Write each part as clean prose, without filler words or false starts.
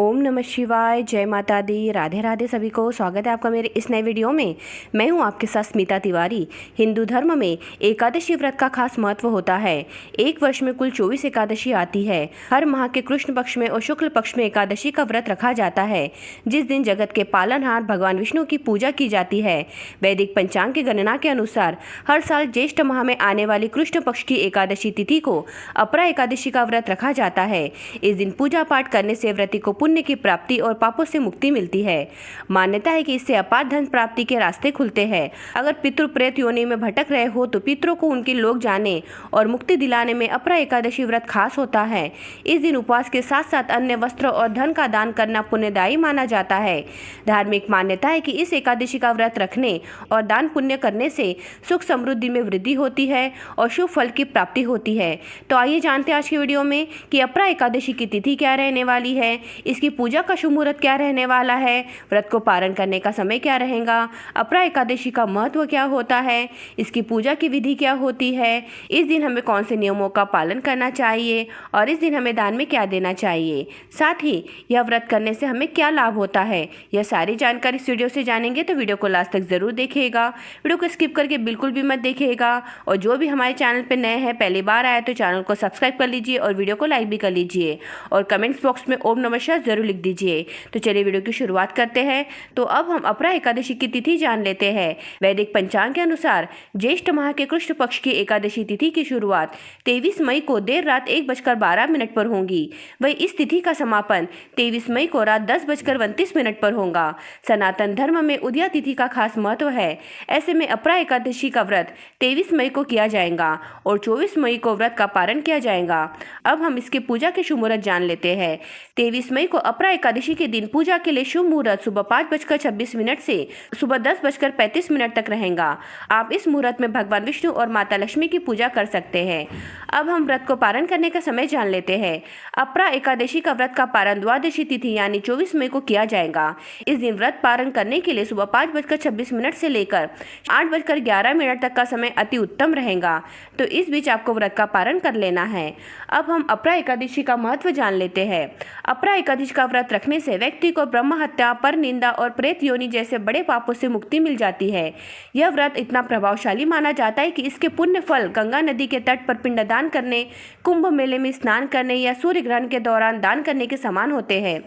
ओम नमः शिवाय, जय माता दी, राधे राधे सभी को। स्वागत है आपका मेरे इस नए वीडियो में। मैं हूं आपके साथ स्मिता तिवारी। हिंदू धर्म में एकादशी व्रत का खास महत्व होता है। एक वर्ष में कुल 24 एकादशी आती है। हर माह के कृष्ण पक्ष में और शुक्ल पक्ष में एकादशी का व्रत रखा जाता है, जिस दिन जगत के पालनहार भगवान विष्णु की पूजा की जाती है। वैदिक पंचांग की गणना के अनुसार हर साल ज्येष्ठ माह में आने वाली कृष्ण पक्ष की एकादशी तिथि को अपरा एकादशी का व्रत रखा जाता है। इस दिन पूजा पाठ करने से व्रती को पुण्य की प्राप्ति और पापों से मुक्ति मिलती है। मान्यता है कि इससे अपार धन प्राप्ति के रास्ते खुलते हैं। अगर पितृ प्रेत योनि में भटक रहे हो तो पितरों को उनके लोग जाने और मुक्ति दिलाने में अपरा एकादशी व्रत खास होता है। इस दिन उपवास के साथ साथ अन्य वस्त्र और धन का दान करना पुण्यदायी माना जाता है। धार्मिक मान्यता है कि इस एकादशी का व्रत रखने और दान पुण्य करने से सुख समृद्धि में वृद्धि होती है और शुभ फल की प्राप्ति होती है। तो आइए जानते हैं आज की वीडियो में कि अपरा एकादशी की तिथि क्या रहने वाली है, इसकी पूजा का शुभ मुहूर्त क्या रहने वाला है, व्रत को पारण करने का समय क्या रहेगा, अपरा एकादशी का महत्व क्या होता है, इसकी पूजा की विधि क्या होती है, इस दिन हमें कौन से नियमों का पालन करना चाहिए और इस दिन हमें दान में क्या देना चाहिए, साथ ही यह व्रत करने से हमें क्या लाभ होता है। यह सारी जानकारी इस वीडियो से जानेंगे, तो वीडियो को लास्ट तक जरूर देखिएगा। वीडियो को स्किप करके बिल्कुल भी मत देखिएगा और जो भी हमारे चैनल पर नए हैं, पहली बार आए तो चैनल को सब्सक्राइब कर लीजिए और वीडियो को लाइक भी कर लीजिए और कमेंट्स बॉक्स में ओम नमः शिवाय जरूर लिख दीजिए। तो चलिए वीडियो की शुरुआत करते हैं। तो अब हम अपरा एकादशी की तिथि जान लेते हैं। वैदिक पंचांग के अनुसार ज्येष्ठ माह के कृष्ण पक्ष की एकादशी तिथि की शुरुआत 23 मई को देर रात 1:12 पर होगी। वही इस तिथि का समापन 23 मई को रात 10:29 पर होगा। सनातन धर्म में उदया तिथि का खास महत्व है। ऐसे में अपरा एकादशी का व्रत 23 मई को किया जाएगा और 24 मई को व्रत का पारण किया जाएगा। अब हम इसके पूजा के शुभ मुहूर्त जान लेते हैं। 23 मई को अपरा एकादशी के दिन पूजा के लिए शुभ मुहूर्त सुबह 5:26 से सुबह 10:35 तक रहेगा। आप इस मुहूर्त में भगवान विष्णु और माता लक्ष्मी की पूजा कर सकते हैं। अब हम व्रत को पारण करने का समय जान लेते हैं। अपरा एकादशी का व्रत का पारण द्वादशी तिथि यानी 24 मई को किया जाएगा। इस दिन व्रत पारण करने के लिए सुबह 5:26 से लेकर 8:11 तक का समय अति उत्तम रहेगा। तो इस बीच आपको व्रत का पारण कर लेना है। अब हम अपरा एकादशी का महत्व जान लेते हैं। अपरा एकादशी का व्रत रखने से व्यक्ति को ब्रह्म हत्या, पर निंदा और प्रेत योनि जैसे बड़े पापों से मुक्ति मिल जाती है। यह व्रत इतना प्रभावशाली माना जाता है कि इसके पुण्य फल गंगा नदी के तट पर पिंडदान करने, कुंभ मेले में स्नान करने या सूर्य ग्रहण के दौरान दान करने के समान होते हैं।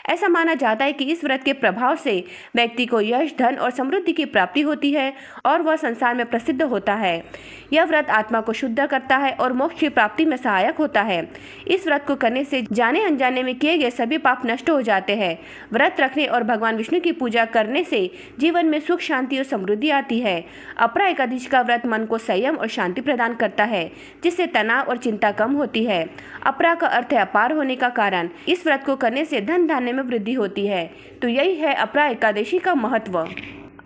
ऐसा माना जाता है कि इस व्रत के प्रभाव से व्यक्ति को यश, धन और समृद्धि की प्राप्ति होती है और वह संसार में प्रसिद्ध होता है। यह व्रत आत्मा को शुद्ध करता है और मोक्ष की प्राप्ति में सहायक होता है। इस व्रत को करने से जाने अनजाने में किए गए सभी पाप नष्ट हो जाते हैं। व्रत रखने और भगवान विष्णु की पूजा करने से जीवन में सुख, शांति और समृद्धि आती है। अपरा एकादशी का व्रत मन को संयम और शांति प्रदान करता है, जिससे तनाव और चिंता कम होती है। अपरा का अर्थ है अपार होने का कारण। इस व्रत को करने से धन धान्य में वृद्धि होती है। तो यही है अपरा एकादशी का महत्व।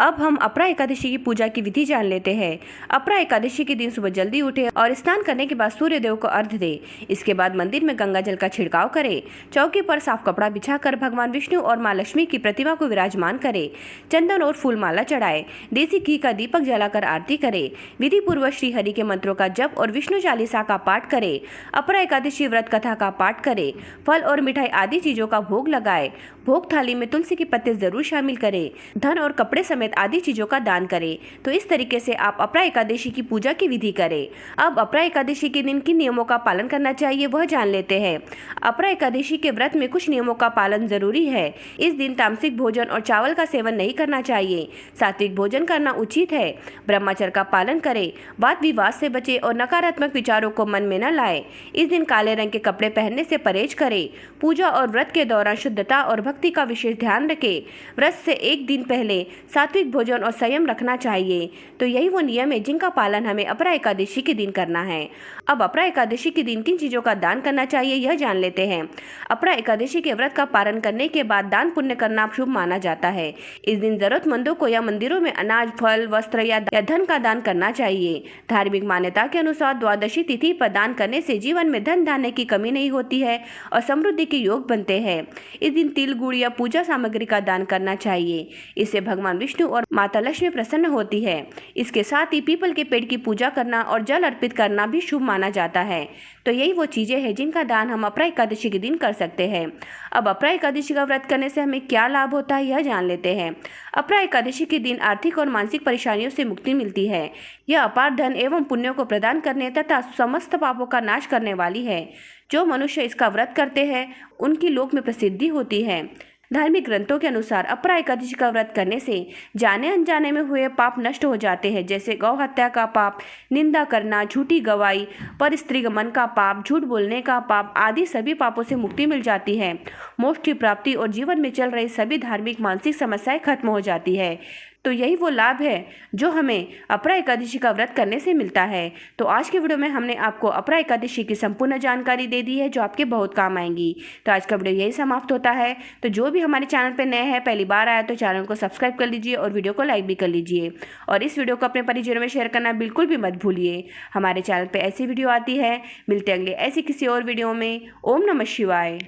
अब हम अपरा एकादशी की पूजा की विधि जान लेते हैं। अपरा एकादशी के दिन सुबह जल्दी उठे और स्नान करने के बाद सूर्य देव को अर्घ्य दे। इसके बाद मंदिर में गंगा जल का छिड़काव करे। चौकी पर साफ कपड़ा बिछाकर भगवान विष्णु और माँ लक्ष्मी की प्रतिमा को विराजमान करे। चंदन और फूल माला चढ़ाए। देसी घी का दीपक जलाकर आरती करे। विधि पूर्वक श्री हरि के मंत्रों का जप और विष्णु चालीसा का पाठ करे। अपरा एकादशी व्रत कथा का पाठ करे। फल और मिठाई आदि चीजों का भोग लगाए। भोग थाली में तुलसी के पत्ते जरूर शामिल करें। धन और कपड़े समेत आदि चीजों का दान करें। तो इस तरीके से आप अपरा एकादशी की पूजा की विधि करें। अब अपरा एकादशी के दिन किन नियमों का पालन करना चाहिए वह जान लेते हैं। अपरा एकादशी के व्रत में कुछ नियमों का पालन जरूरी है। इस दिन तामसिक भोजन और चावल का सेवन नहीं करना चाहिए। सात्विक भोजन करना उचित है। ब्रह्मचर्य का पालन करें। वाद विवाद से बचे और नकारात्मक विचारों को मन में न लाए। इस दिन काले रंग के कपड़े पहनने से परहेज करें। पूजा और व्रत के दौरान शुद्धता और भक्ति का विशेष ध्यान रखें। व्रत से एक दिन पहले सात्विक भोजन और संयम रखना चाहिए। तो यही वो नियम है जिनका पालन हमें अपरा एकादशी के दिन करना है। अब अपरा एकादशी के दिन किन चीजों का दान करना चाहिए यह जान लेते हैं। अपरा एकादशी के व्रत का पालन करने के बाद दान पुण्य करना शुभ माना जाता है। इस दिन जरूरतमंदों को या मंदिरों में अनाज, फल, वस्त्र या धन का दान करना चाहिए। धार्मिक मान्यता के अनुसार द्वादशी तिथि पर दान करने से जीवन में धन धान्य की कमी नहीं होती है और समृद्धि के योग बनते हैं। इस दिन तिल, गुड़ या पूजा सामग्री का दान करना चाहिए। इससे भगवान विष्णु मृत्यु और माता लक्ष्मी प्रसन्न होती है। इसके साथ ही पीपल के पेड़ की पूजा करना और जल अर्पित करना भी शुभ माना जाता है। तो यही वो चीज़ें हैं जिनका दान हम अपरा एकादशी के दिन कर सकते हैं। अब अपरा एकादशी का व्रत करने से हमें क्या लाभ होता है, यह जान लेते हैं। अपरा एकादशी के दिन आर्थिक और मानसिक परेशानियों से मुक्ति मिलती है। यह अपार धन एवं पुण्यों को प्रदान करने तथा समस्त पापों का नाश करने वाली है। जो मनुष्य इसका व्रत करते हैं उनकी लोक में प्रसिद्धि होती है। धार्मिक ग्रंथों के अनुसार अपरा एकादशी का व्रत करने से जाने अनजाने में हुए पाप नष्ट हो जाते हैं, जैसे गौ हत्या का पाप, निंदा करना, झूठी गवाही, पर स्त्री गमन का पाप, झूठ बोलने का पाप आदि सभी पापों से मुक्ति मिल जाती है। मोक्ष की प्राप्ति और जीवन में चल रही सभी धार्मिक मानसिक समस्याएं खत्म हो जाती है। तो यही वो लाभ है जो हमें अपरा एकादशी का व्रत करने से मिलता है। तो आज के वीडियो में हमने आपको अपरा एकादशी की संपूर्ण जानकारी दे दी है जो आपके बहुत काम आएंगी। तो आज का वीडियो यही समाप्त होता है। तो जो भी हमारे चैनल पर नए हैं, पहली बार आया तो चैनल को सब्सक्राइब कर लीजिए और वीडियो को लाइक भी कर लीजिए। और इस वीडियो को अपने परिजनों में शेयर करना बिल्कुल भी मत भूलिए। हमारे चैनल पर ऐसी वीडियो आती है। मिलते अगले ऐसी किसी और वीडियो में। ओम नमः शिवाय।